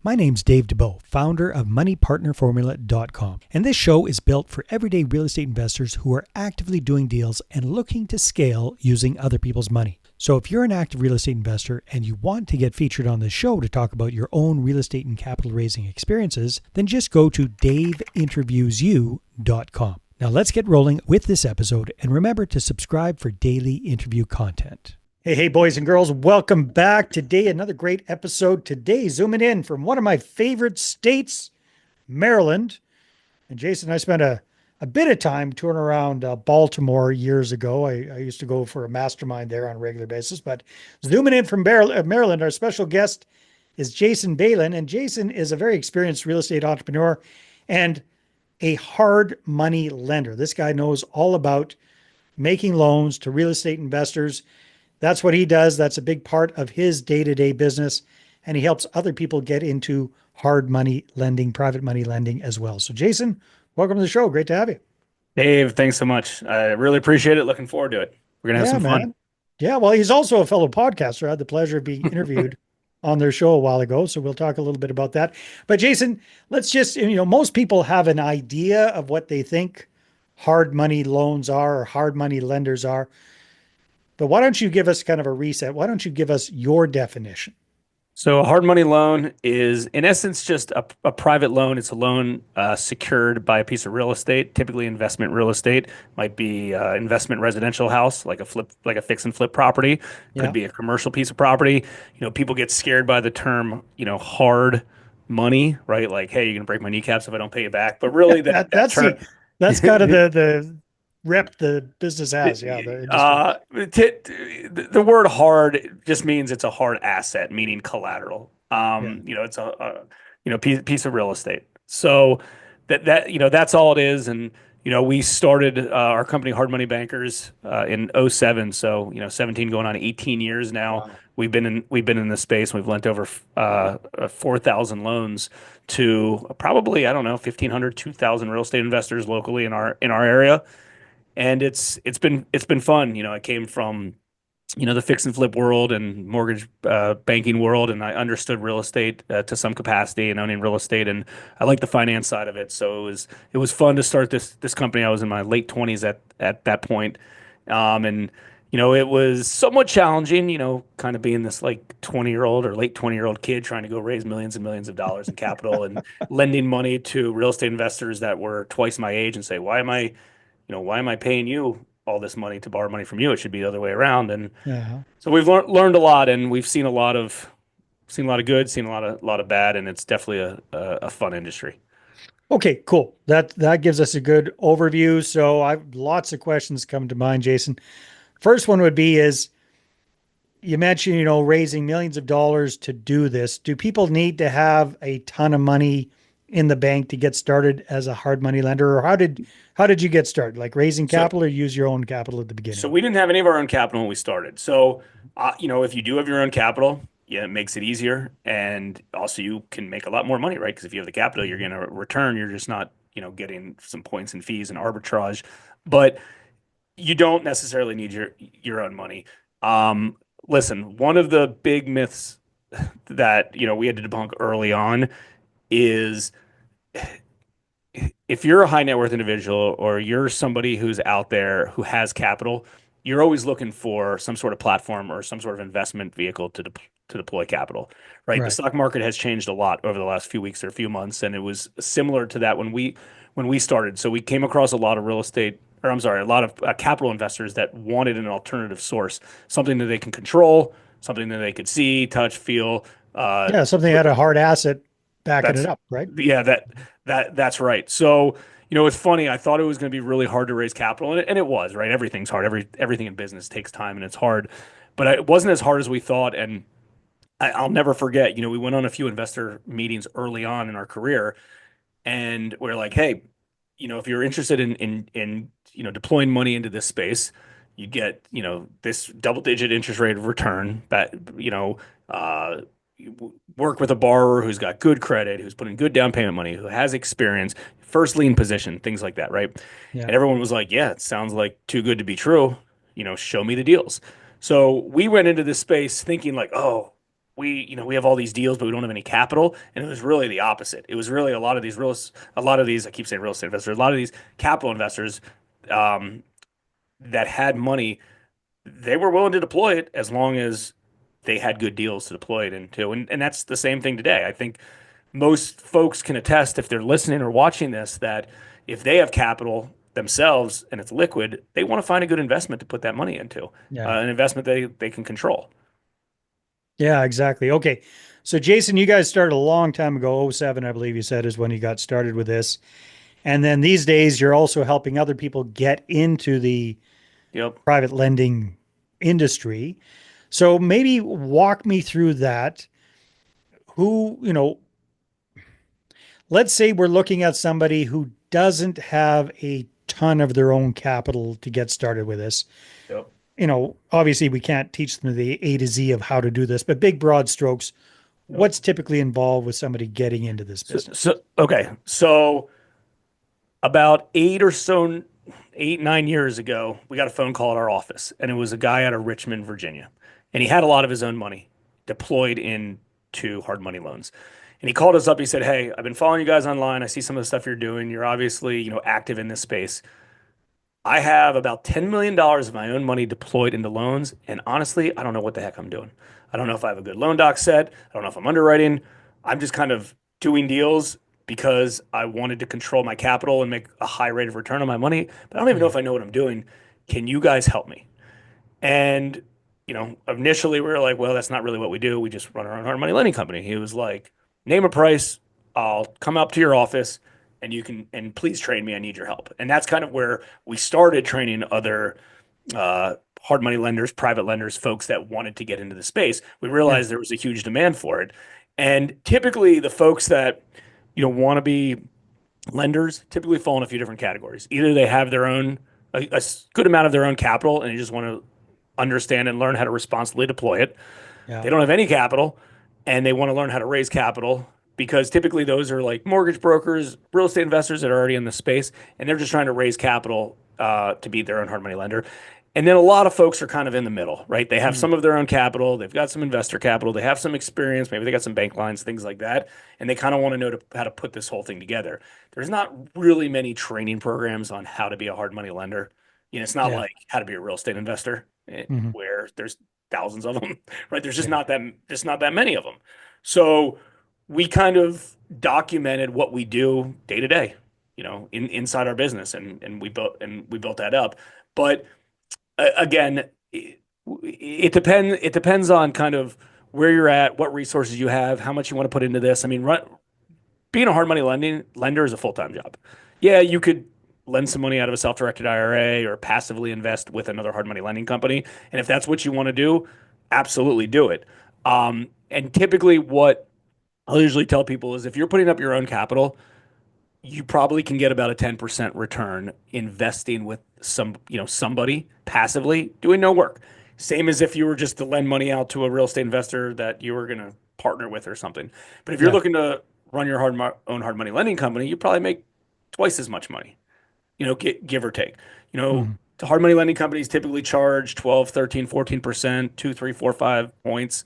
My name's Dave Dubeau, founder of MoneyPartnerFormula.com, and this show is built for everyday real estate investors who are actively doing deals and looking to scale using other people's money. So if you're an active real estate investor and you want to get featured on this show to talk about your own real estate and capital raising experiences, then just go to daveinterviewsyou.com. Now let's get rolling with this episode, and remember to subscribe for daily interview content. Hey, boys and girls, welcome back. Today, another great episode. Today, zooming in from one of my favorite states, Maryland. And Jason and I spent a bit of time touring around Baltimore years ago. I used to go for a mastermind there on a regular basis. But zooming in from Maryland, our special guest is Jason Balin. And Jason is a very experienced real estate entrepreneur and a hard money lender. This guy knows all about making loans to real estate investors. That's what he does. That's a big part of his day-to-day business. And he helps other people get into hard money lending, private money lending as well. So Jason, welcome to the show. Great to have you. Dave, thanks so much. I really appreciate it. Looking forward to it. We're going to have some fun. Yeah, well, he's also a fellow podcaster. I had the pleasure of being interviewed on their show a while ago. So we'll talk a little bit about that. But Jason, let's just, most people have an idea of what they think hard money loans are or hard money lenders are. But why don't you give us kind of a reset? Why don't you give us your definition? So a hard money loan is, in essence, just a private loan. It's a loan secured by a piece of real estate, typically investment real estate. Might be investment residential house, like a fix and flip property. Could be a commercial piece of property. People get scared by the term, hard money, right? Like, hey, you're gonna break my kneecaps if I don't pay you back. But really, that term, that's kind of the rep the business has. Yeah. The word hard just means it's a hard asset, meaning collateral. It's a piece of real estate. So that's all it is. And, we started our company, Hard Money Bankers, in '07. So, 17 going on 18 years now. Wow. We've been in this space. We've lent over 4,000 loans to probably, I don't know, 1,500, 2,000 real estate investors locally in our area. And it's been fun. I came from, the fix and flip world and mortgage banking world, and I understood real estate to some capacity and owning real estate, and I like the finance side of it. So it was fun to start this company. I was in my late 20s at that point, and it was somewhat challenging. Kind of being this like 20-year-old or late 20-year-old kid trying to go raise millions and millions of dollars in capital and lending money to real estate investors that were twice my age and say, why am I paying you all this money to borrow money from you? It should be the other way around. And so we've learned a lot, and we've seen a lot of good, seen a lot of bad, and it's definitely a fun industry. Okay, cool. That gives us a good overview. So I've lots of questions come to mind, Jason. First one would be is you mentioned, raising millions of dollars to do this. Do people need to have a ton of money in the bank to get started as a hard money lender, or how did you get started? Like raising capital or use your own capital at the beginning? So we didn't have any of our own capital when we started. So, if you do have your own capital, yeah, it makes it easier. And also you can make a lot more money, right? Because if you have the capital, you're going to return. You're just not, getting some points and fees and arbitrage, but you don't necessarily need your own money. Listen, one of the big myths that, we had to debunk early on is if you're a high net worth individual or you're somebody who's out there who has capital, you're always looking for some sort of platform or some sort of investment vehicle to deploy capital, right? The stock market has changed a lot over the last few weeks or a few months, and it was similar to that when we started. So we came across a lot of a lot of capital investors that wanted an alternative source, something that they can control, something that they could see, touch, feel. Something that had a hard asset backing it up, right? Yeah, that's right. So, it's funny. I thought it was going to be really hard to raise capital, and it was, right? Everything's hard. Everything in business takes time, and it's hard. But it wasn't as hard as we thought, and I'll never forget. We went on a few investor meetings early on in our career, and we're like, hey, if you're interested in deploying money into this space, you get this double-digit interest rate of return. That work with a borrower who's got good credit, who's putting good down payment money, who has experience, first lien position, things like that, right? Yeah. And everyone was like, yeah, it sounds like too good to be true. Show me the deals. So we went into this space thinking like, oh, we have all these deals, but we don't have any capital. And it was really the opposite. It was really a lot of these, I keep saying real estate investors, a lot of these capital investors um, that had money, they were willing to deploy it as long as they had good deals to deploy it into. And that's the same thing today. I think most folks can attest if they're listening or watching this that if they have capital themselves and it's liquid, they want to find a good investment to put that money into, Yeah. an investment they can control. Yeah, exactly. Okay. So Jason, you guys started a long time ago, '07, I believe you said is when you got started with this. And then these days you're also helping other people get into the Yep. private lending industry. So maybe walk me through that. Who, let's say we're looking at somebody who doesn't have a ton of their own capital to get started with this. Yep. Obviously we can't teach them the A to Z of how to do this, but big broad strokes, Yep. what's typically involved with somebody getting into this business? Okay. So about 9 years ago, we got a phone call at our office, and it was a guy out of Richmond, Virginia, and he had a lot of his own money deployed into hard money loans. And he called us up. He said, "Hey, I've been following you guys online. I see some of the stuff you're doing. You're obviously, active in this space. I have about $10 million of my own money deployed into loans. And honestly, I don't know what the heck I'm doing. I don't know if I have a good loan doc set. I don't know if I'm underwriting. I'm just kind of doing deals because I wanted to control my capital and make a high rate of return on my money. But I don't even know Yeah. if I know what I'm doing. Can you guys help me?" And, initially we were like, well, that's not really what we do. We just run our own hard money lending company. He was like, name a price. I'll come up to your office and please train me. I need your help. And that's kind of where we started training other hard money lenders, private lenders, folks that wanted to get into the space. We Yeah. realized there was a huge demand for it. And typically the folks that, want to be lenders typically fall in a few different categories. Either they have a good amount of their own capital and they just want to understand and learn how to responsibly deploy it. Yeah. They don't have any capital and they want to learn how to raise capital because typically those are like mortgage brokers, real estate investors that are already in the space and they're just trying to raise capital to be their own hard money lender. And then a lot of folks are kind of in the middle, right? They have Mm. some of their own capital, they've got some investor capital, they have some experience, maybe they got some bank lines, things like that, and they kind of want to know how to put this whole thing together. There's not really many training programs on how to be a hard money lender. It's not Yeah. like how to be a real estate investor, Hmm. where there's thousands of them, right? There's Yeah. just not that many of them. So we kind of documented what we do day to day, inside our business, and we built that up. But again, it depends on kind of where you're at, what resources you have, how much you want to put into this. I mean, being a hard money lending lender is a full-time job. Yeah, you could lend some money out of a self-directed IRA or passively invest with another hard money lending company. And if that's what you want to do, absolutely do it. And typically what I'll usually tell people is if you're putting up your own capital, you probably can get about a 10% return investing with somebody passively doing no work. Same as if you were just to lend money out to a real estate investor that you were going to partner with or something. But if you're Yeah. looking to run your own hard money lending company, you probably make twice as much money, give or take. Hmm. The hard money lending companies typically charge 12, 13, 14%, 2, 3, 4, 5 points,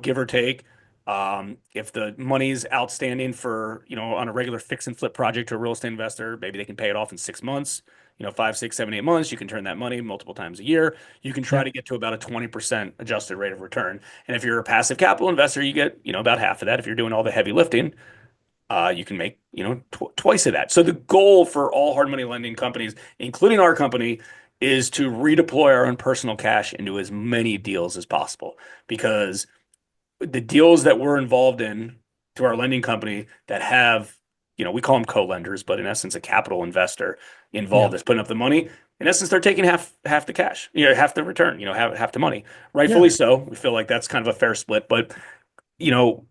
give or take. If the money's outstanding for, on a regular fix and flip project to a real estate investor, maybe they can pay it off in 6 months, 5, 6, 7, 8 months. You can turn that money multiple times a year. You can try Yeah. to get to about a 20% adjusted rate of return. And if you're a passive capital investor, you get, about half of that. If you're doing all the heavy lifting, you can make twice of that. So the goal for all hard money lending companies, including our company, is to redeploy our own personal cash into as many deals as possible. Because the deals that we're involved in through our lending company that have, we call them co-lenders, but in essence, a capital investor involved Yeah. is putting up the money. In essence, they're taking half the cash, half the return, half the money. Yeah. Rightfully so. We feel like that's kind of a fair split, but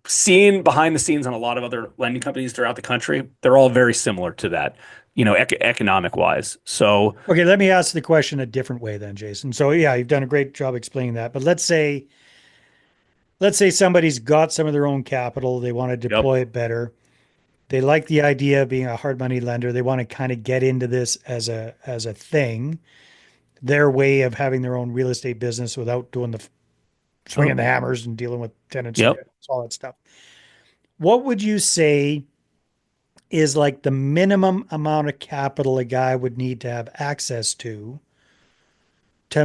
seeing behind the scenes on a lot of other lending companies throughout the country, they're all very similar to that, economic wise. So, Okay, let me ask the question a different way then, Jason. So yeah, you've done a great job explaining that. But let's say somebody's got some of their own capital, they want to yep, deploy it better. They like the idea of being a hard money lender. They want to kind of get into this as a thing, their way of having their own real estate business without doing swinging Oh, the hammers and dealing with tenants and yep. tenants, all that stuff. What would you say is like the minimum amount of capital a guy would need to have access to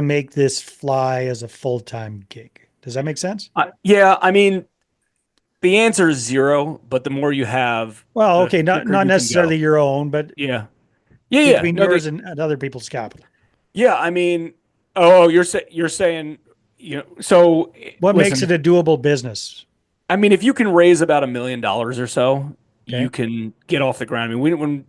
make this fly as a full-time gig? Does that make sense? Yeah, I mean, the answer is zero, but the more you have, Well, the okay, not quicker not you can necessarily go. your own, but Yeah. Yeah, yeah. between No, yours and other people's capital. yeah, I mean, oh, you're saying, so What makes it listen, a doable business? I mean, if you can raise about $1 million or so, you Okay. can get off the ground. I mean,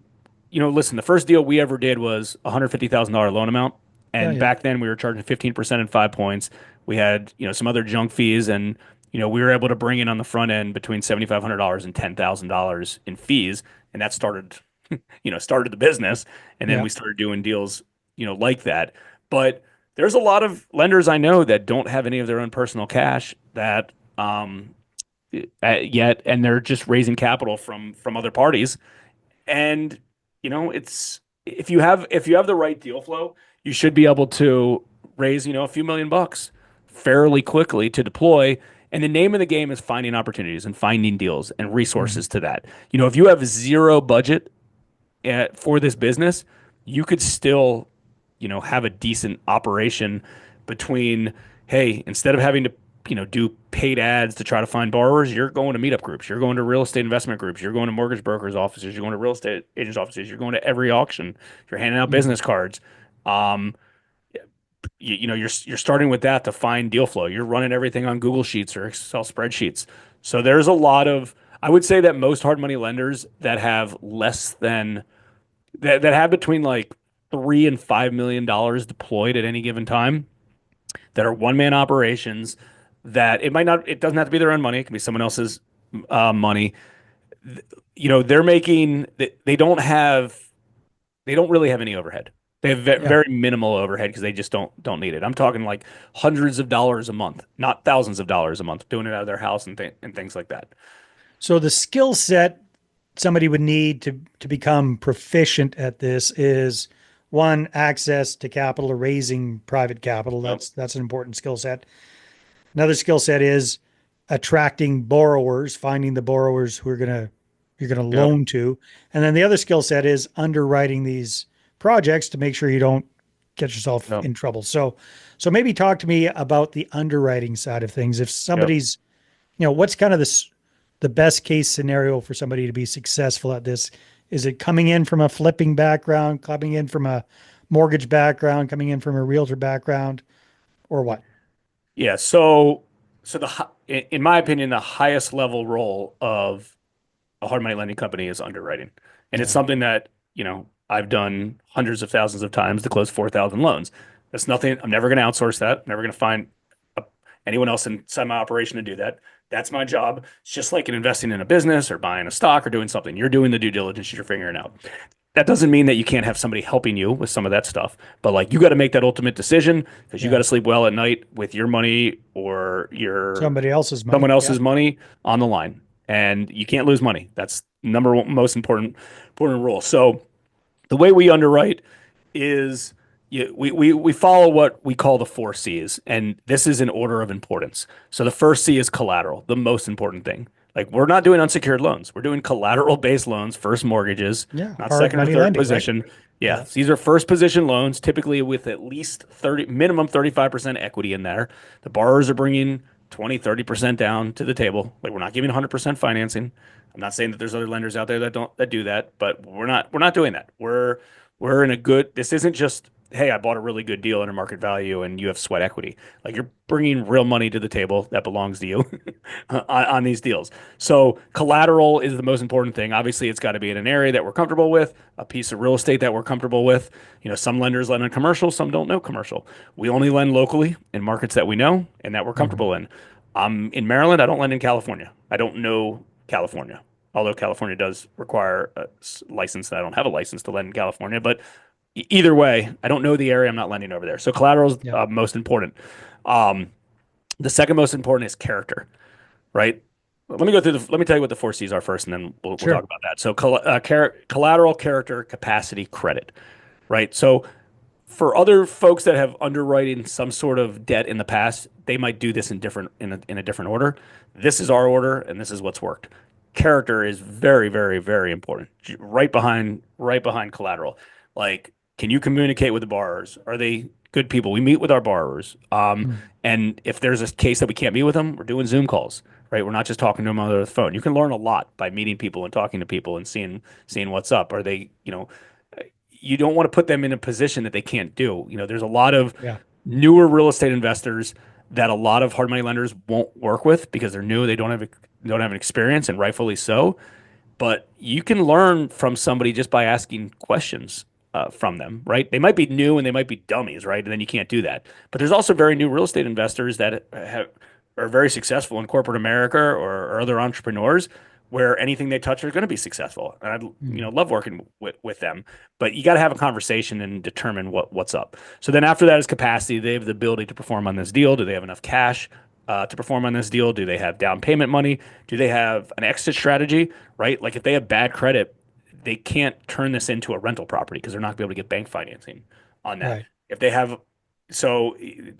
listen, the first deal we ever did was $150,000 loan amount. Yeah, And yeah, back then we were charging 15% and 5 points. We had, some other junk fees and, we were able to bring in on the front end between $7,500 and $10,000 in fees. And that started the business. And then yeah. we started doing deals, like that. But there's a lot of lenders I know that don't have any of their own personal cash that, yet, and they're just raising capital from other parties. And it's if you have the right deal flow, you should be able to raise a few $1 million fairly quickly to deploy. And the name of the game is finding opportunities and finding deals and Mhm. resources to that. If you have zero budget for this business, you could still, have a decent operation between, hey, instead of having to, do paid ads to try to find borrowers, you're going to meetup groups, you're going to real estate investment groups, you're going to mortgage brokers' offices, you're going to real estate agents' offices, you're going to every auction, you're handing out Mhm. business cards. Um, you're starting with that to find deal flow. You're running everything on Google Sheets or Excel spreadsheets. So there's a lot of, I would say that most hard money lenders that have less than that have between like $3 and $5 million deployed at any given time that are one man operations that it doesn't have to be their own money. It can be someone else's money. They're making, they don't really have any overhead. They have Yeah. very minimal overhead because they just don't need it. I'm talking like hundreds of dollars a month, not thousands of dollars a month, doing it out of their house and things like that. So the skill set somebody would need to become proficient at this is one, access to capital or raising private capital. Yep. That's an important skill set. Another skill set is attracting borrowers, finding the borrowers who are gonna you're gonna Yep. loan to. And then the other skill set is underwriting these projects to make sure you don't get yourself Yep. in trouble. So maybe talk to me about the underwriting side of things. If Yep. somebody's, what's kind of the best case scenario for somebody to be successful at this? Is it coming in from a flipping background, coming in from a mortgage background, coming in from a realtor background, or what? Yeah. So in my opinion, the highest level role of a hard money lending company is underwriting. And it's Yeah. something that, I've done hundreds of thousands of times to close 4,000 loans. That's nothing. I'm never going to outsource that. I'm never going to find a, anyone else inside my operation to do that. That's my job. It's just like in investing in a business or buying a stock or doing something. You're doing the due diligence, you're figuring out. That doesn't mean that you can't have somebody helping you with some of that stuff, but like you got to make that ultimate decision because you got Yeah. to sleep well at night with your money or your Somebody else's someone money. Yeah. else's money on the line, and you can't lose money. That's number one most important rule. So the way we underwrite is we follow what we call the four C's, and this is in order of importance. So the first C is collateral, the most important thing. Like we're not doing unsecured loans. We're doing collateral based loans, first mortgages, Yeah. not Hard second or money third lending, right? position. Yeah, Yeah. these are first position loans, typically with at least 30 minimum 35% equity in there. The borrowers are bringing 20, 30% down to the table. Like we're not giving 100% financing. I'm not saying that there's other lenders out there that do that, but we're not doing that. We're in a good, this isn't just, hey, I bought a really good deal under market value and you have sweat equity. Like you're bringing real money to the table that belongs to you on these deals. So collateral is the most important thing. Obviously, it's got to be in an area that we're comfortable with, a piece of real estate that we're comfortable with. Some lenders lend on commercial, some don't know commercial. We only lend locally in markets that we know and that we're Mhm. comfortable in. In Maryland. I don't lend in California. I don't know California, although California does require a license. I don't have a license to lend in California, but either way, I don't know the area. I'm not lending over there. So collateral is Yeah. most important. Um, the second most important is character, right? Let me tell you what the four C's are first, and then we'll talk Sure. about that. So collateral, character, capacity, credit, right? So for other folks that have underwriting some sort of debt in the past, they might do this in a different order. This is our order, and this is what's worked. Character is very, very, very important. Right behind collateral. Like, can you communicate with the borrowers? Are they good people? We meet with our borrowers. Mm. And if there's a case that we can't meet with them, we're doing Zoom calls, right? We're not just talking to them over the phone. You can learn a lot by meeting people and talking to people and seeing what's up. Are they, you don't want to put them in a position that they can't do. There's a lot of Yeah. newer real estate investors that a lot of hard money lenders won't work with because they're new, they don't have an experience, and rightfully so. But you can learn from somebody just by asking questions from them, right? They might be new and they might be dummies, right? And then you can't do that. But there's also very new real estate investors that are very successful in corporate America or other entrepreneurs where anything they touch are going to be successful. And I Mm. love working with them. But you got to have a conversation and determine what's up. So then after that is capacity. They have the ability to perform on this deal. Do they have enough cash to perform on this deal? Do they have down payment money? Do they have an exit strategy? Right? Like if they have bad credit, they can't turn this into a rental property because they're not going to be able to get bank financing on that. Right. If they have, so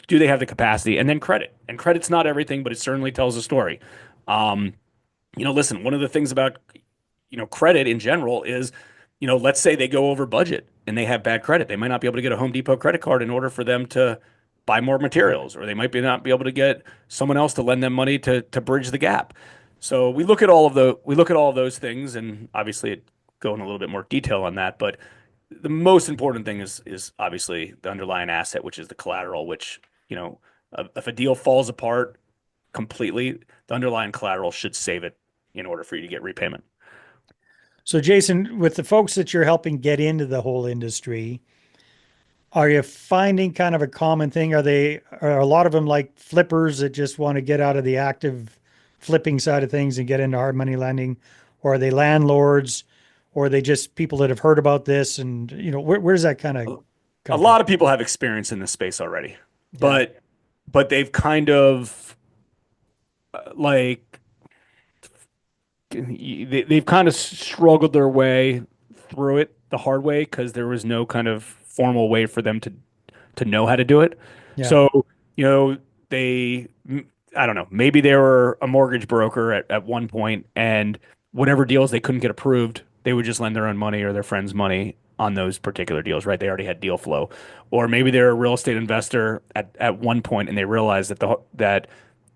do they have the capacity? And then credit. And credit's not everything, but it certainly tells a story. Um, Listen, one of the things about, credit in general is, let's say they go over budget and they have bad credit. They might not be able to get a Home Depot credit card in order for them to buy more materials, or they might not be able to get someone else to lend them money to bridge the gap. So we look at all of those things, and obviously go in a little bit more detail on that. But the most important thing is obviously the underlying asset, which is the collateral. Which if a deal falls apart completely, the underlying collateral should save it in order for you to get repayment. So, Jason, with the folks that you're helping get into the whole industry, are you finding kind of a common thing? Are a lot of them like flippers that just want to get out of the active flipping side of things and get into hard money lending? Or are they landlords? Or are they just people that have heard about this? And, where does that kind of A come from? lot of people have experience in this space already, Yeah. but they've kind of like they've kind of struggled their way through it the hard way because there was no kind of formal way for them to know how to do it. Yeah. So, you know, they, I don't know, maybe they were a mortgage broker at one point, and whatever deals they couldn't get approved, they would just lend their own money or their friends' money on those particular deals, right? They already had deal flow. Or maybe they're a real estate investor at one point and they realized that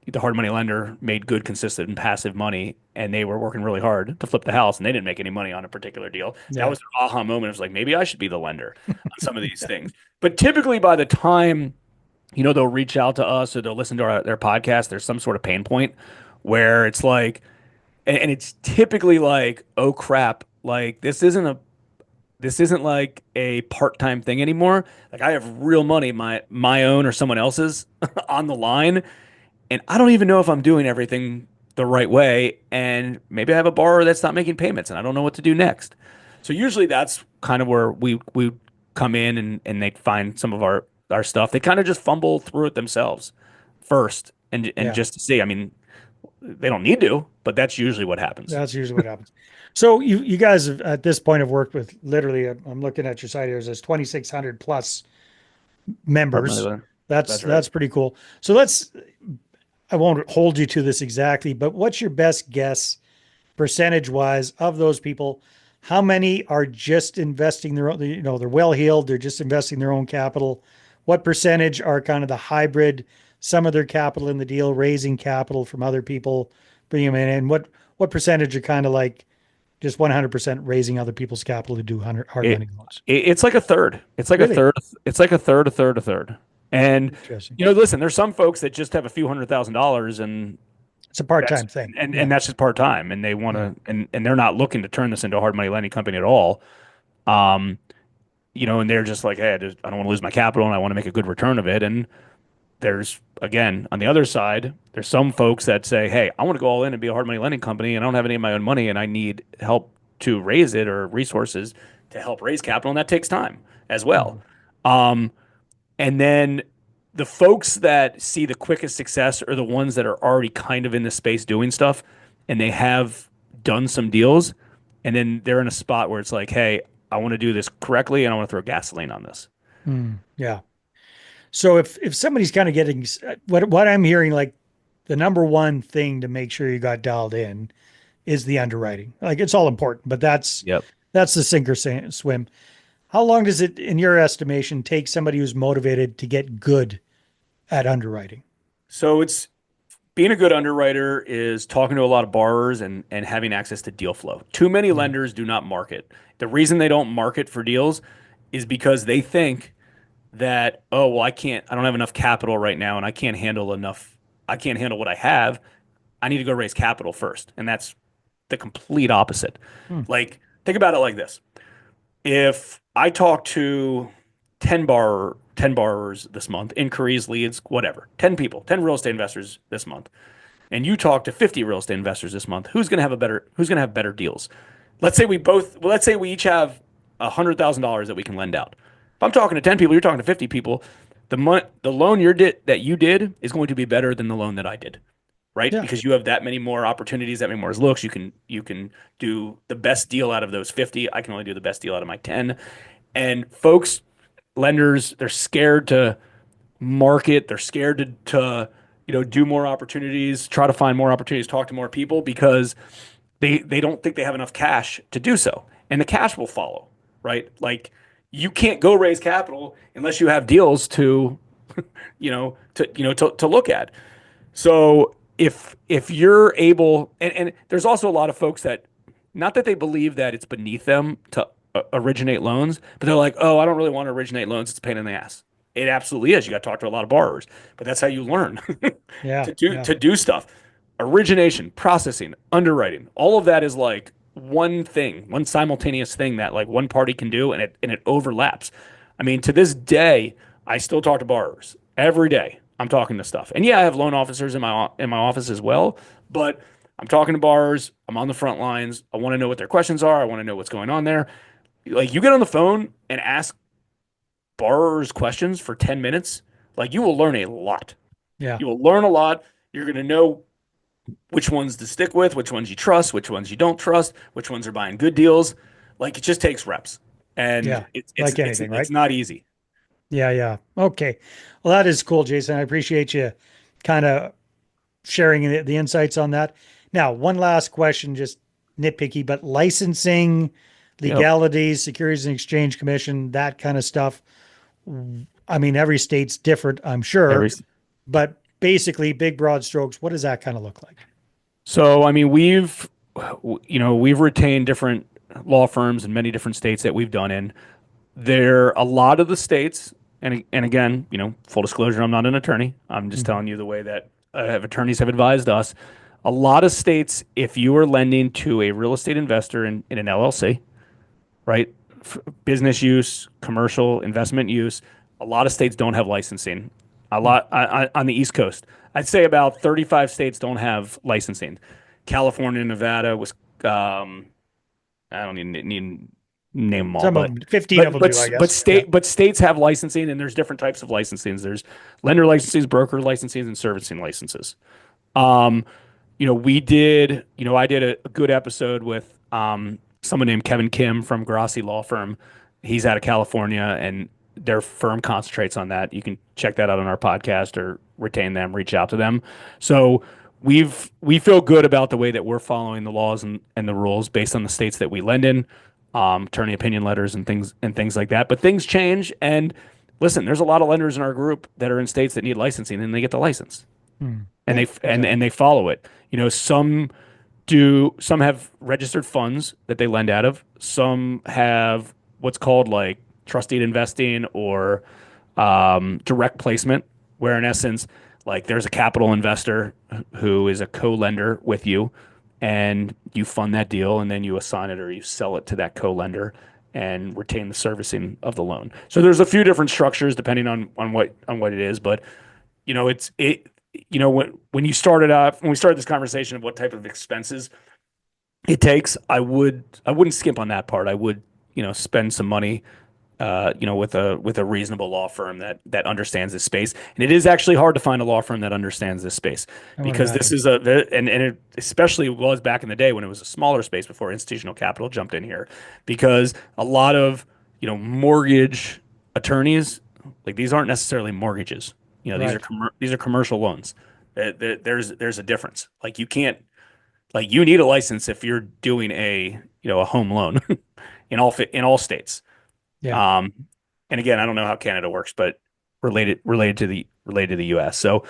the hard money lender made good, consistent, and passive money, and they were working really hard to flip the house, and they didn't make any money on a particular deal. That Yeah. was their aha moment. It was like, maybe I should be the lender on some of these things. But typically, by the time they'll reach out to us or they'll listen to their podcast, there's some sort of pain point where it's like, and it's typically like, oh crap, like this isn't like a part-time thing anymore. Like I have real money, my own or someone else's on the line, and I don't even know if I'm doing everything the right way. And maybe I have a borrower that's not making payments and I don't know what to do next. So usually that's kind of where we come in and they find some of our stuff. They kind of just fumble through it themselves first and Yeah. just to see. I mean, they don't need to, but that's usually what happens. That's usually what happens. So you guys have, at this point have worked with literally, I'm looking at your site here, there's 2,600 plus members. That's That's right. pretty cool. So I won't hold you to this exactly, but what's your best guess percentage wise of those people? How many are just investing their own, they're well heeled, they're just investing their own capital? What percentage are kind of the hybrid, some of their capital in the deal, raising capital from other people, bringing them in? And what percentage are kind of like just 100% raising other people's capital to do hard It, money loans? it's like a third. It's like a Really third. It's like a third, a third, a third. And interesting. listen, there's some folks that just have a few $100,000 and It's a that's part-time thing. and Yeah. that's just part time, and they want Yeah. to and they're not looking to turn this into a hard money lending company at all. Um, and they're just like, hey, I don't want to lose my capital, and I want to make a good return of it. And there's again on the other side, there's some folks that say, hey, I want to go all in and be a hard money lending company, and I don't have any of my own money, and I need help to raise it or resources to help raise capital, and that takes time as well. Mhm. Um, and then the folks that see the quickest success are the ones that are already kind of in the space doing stuff and they have done some deals. And then they're in a spot where it's like, hey, I want to do this correctly and I want to throw gasoline on this. Yeah. So if somebody's kind of getting what I'm hearing, like the number one thing to make sure you got dialed in is the underwriting. Like it's all important, but Yep. that's the sink or swim. How long does it, in your estimation, take somebody who's motivated to get good at underwriting? So it's being a good underwriter is talking to a lot of borrowers and having access to deal flow. Too many Mm. lenders do not market. The reason they don't market for deals is because they think that, oh, well, I don't have enough capital right now and I can't handle what I have. I need to go raise capital first. And that's the complete opposite. Hmm. Like, think about it like this. If I talk to 10 borrowers this month, inquiries, leads, whatever, 10 people, 10 real estate investors this month, and you talk to 50 real estate investors this month, who's going to have better deals? Let's say we each have $100,000 that we can lend out. If I'm talking to 10 people, you're talking to 50 people, the loan that you did is going to be better than the loan that I did, right? Yeah. Because you have that many more opportunities, that many more looks. You can do the best deal out of those 50. I can only do the best deal out of my 10. And folks, lenders, they're scared to market. They're scared to do more opportunities, try to find more opportunities, talk to more people because they don't think they have enough cash to do so. And the cash will follow, right? Like you can't go raise capital unless you have deals to look at. So if you're able, and there's also a lot of folks that, not that they believe that it's beneath them to originate loans, but they're like, oh, I don't really want to originate loans. It's a pain in the ass. It absolutely is. You got to talk to a lot of borrowers, but that's how you learn Yeah. Yeah. to do stuff. Origination, processing, underwriting, all of that is like one thing, one simultaneous thing that like one party can do, and it overlaps. I mean, to this day, I still talk to borrowers every day. I'm talking to stuff, and yeah, I have loan officers in my office as well. But I'm talking to borrowers. I'm on the front lines. I want to know what their questions are. I want to know what's going on there. Like you get on the phone and ask borrowers questions for 10 minutes, like you will learn a lot. Yeah. You will learn a lot. You're going to know which ones to stick with, which ones you trust, which ones you don't trust, which ones are buying good deals. Like it just takes reps, and Yeah. Like anything, it's right? not easy. Yeah. Yeah. Okay. Well, that is cool, Jason. I appreciate you kind of sharing the insights on that. Now, one last question, just nitpicky, but licensing, Yep. legalities, Securities and Exchange Commission, that kind of stuff. I mean, every state's different, I'm sure, Every but basically, big broad strokes, what does that kind of look like? So, I mean, we've retained different law firms in many different states that we've done in. There, a lot of the states, and again, full disclosure, I'm not an attorney. I'm just Mhm. telling you the way that attorneys have advised us. A lot of states, if you are lending to a real estate investor in an LLC, right? Business use, commercial investment use. A lot of states don't have licensing. A Hmm. lot on the East Coast. I'd say about 35 states don't have licensing. California, Nevada was I don't even need to name them all, Some of but them, 15 of them do, I guess. Yeah. but states have licensing, and there's different types of licensings. There's lender licenses, broker licenses, and servicing licenses. Um, I did a good episode with someone named Kevin Kim from Grassi Law Firm. He's out of California, and their firm concentrates on that. You can check that out on our podcast or retain them, reach out to them. So we feel good about the way that we're following the laws and the rules based on the states that we lend in, attorney opinion letters and things like that. But things change, and listen, there's a lot of lenders in our group that are in states that need licensing, and they get the license Hmm. and Yeah, and exactly. they follow it. Some have registered funds that they lend out of. Some have what's called like trusted investing or direct placement, where in essence, like there's a capital investor who is a co-lender with you, and you fund that deal, and then you assign it or you sell it to that co-lender and retain the servicing of the loan. So there's a few different structures depending on what it is, but it's it when we started this conversation of what type of expenses it takes, I wouldn't skimp on that part. I would spend some money with a reasonable law firm that understands this space. And it is actually hard to find a law firm that understands this space I would because this imagine. is and it especially was back in the day when it was a smaller space before institutional capital jumped in here because a lot of mortgage attorneys, like these aren't necessarily mortgages. Right. These are commercial loans. There's a difference. Like you can't like you need a license if you're doing a home loan in all states. Yeah. Um, and again, I don't know how Canada works, but related to the U.S. So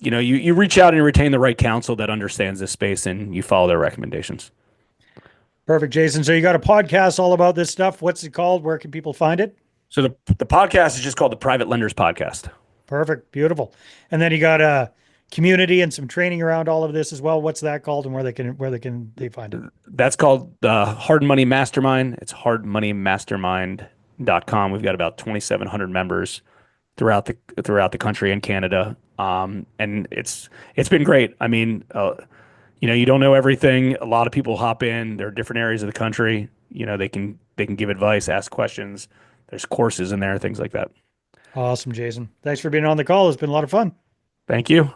you reach out and retain the right counsel that understands this space, and you follow their recommendations. Perfect, Jason. So you got a podcast all about this stuff. What's it called? Where can people find it? So the podcast is just called the Private Lenders Podcast. Perfect. Beautiful. And then you got a community and some training around all of this as well. What's that called and where they find it? That's called the Hard Money Mastermind. It's hardmoneymastermind.com. We've got about 2,700 members throughout the country and Canada. And it's been great. I mean, you don't know everything. A lot of people hop in. There are different areas of the country. They can give advice, ask questions. There's courses in there, things like that. Awesome, Jason. Thanks for being on the call. It's been a lot of fun. Thank you.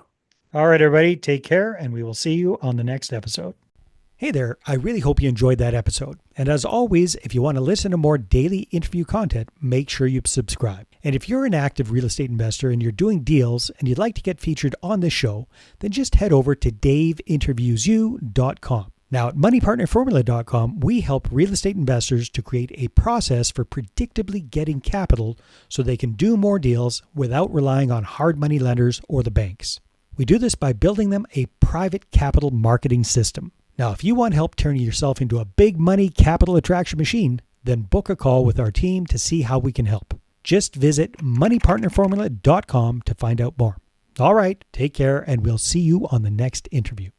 All right, everybody, take care, and we will see you on the next episode. Hey there, I really hope you enjoyed that episode. And as always, if you want to listen to more daily interview content, make sure you subscribe. And if you're an active real estate investor and you're doing deals and you'd like to get featured on this show, then just head over to daveinterviewsyou.com. Now at moneypartnerformula.com, we help real estate investors to create a process for predictably getting capital so they can do more deals without relying on hard money lenders or the banks. We do this by building them a private capital marketing system. Now, if you want help turning yourself into a big money capital attraction machine, then book a call with our team to see how we can help. Just visit moneypartnerformula.com to find out more. All right, take care, and we'll see you on the next interview.